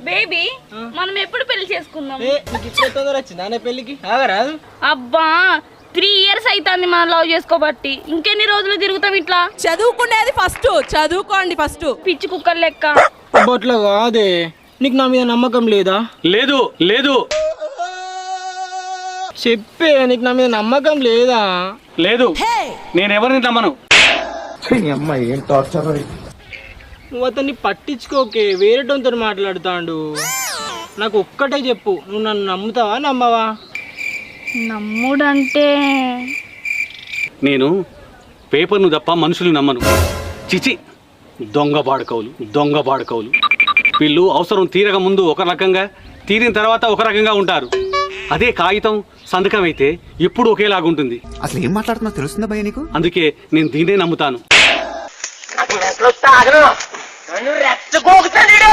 Baby మనం ఎప్పుడు పెళ్లి చేసుకుందాం? వచ్చిందా పెళ్లికి ఆగరాదు. అబ్బా 3 years అవుతుంది మనం లవ్ చేసుకోబట్టి. ఇంకెన్ని రోజులు తిరుగుతాం ఇట్లా? చదువుకునేది ఫస్ట్, చదువుకోండి ఫస్ట్. పిచ్చి కుక్కర్ లెక్క. అట్లా కాదే, నీకు నా మీద నమ్మకం లేదా? లేదు లేదు. చెప్పే, నీకు నా మీద నమ్మకం లేదా? లేదు, నేను ఎవరిని నమ్మను. నువ్వు అతన్ని పట్టించుకోకే, వేరేటోతో మాట్లాడుతాడు. నాకు ఒక్కటే చెప్పు, నువ్వు నన్ను నమ్ముతావా నమ్మవా? నమ్ముడంటే నేను పేపర్ను తప్ప మనుషులు నమ్మను. చిచి, దొంగ బాడుకవులు. వీళ్ళు అవసరం తీరక ముందు ఒక రకంగా, తీరిన తర్వాత ఒక రకంగా ఉంటారు. అదే కాగితం సంతకం అయితే ఎప్పుడు ఒకేలాగుంటుంది. అసలు ఏం మాట్లాడుతున్నా తెలుస్తుందా భయ్య నీకు? అందుకే నేను దీన్నే నమ్ముతాను. నన్ను రెచ్చగోగుతాడు.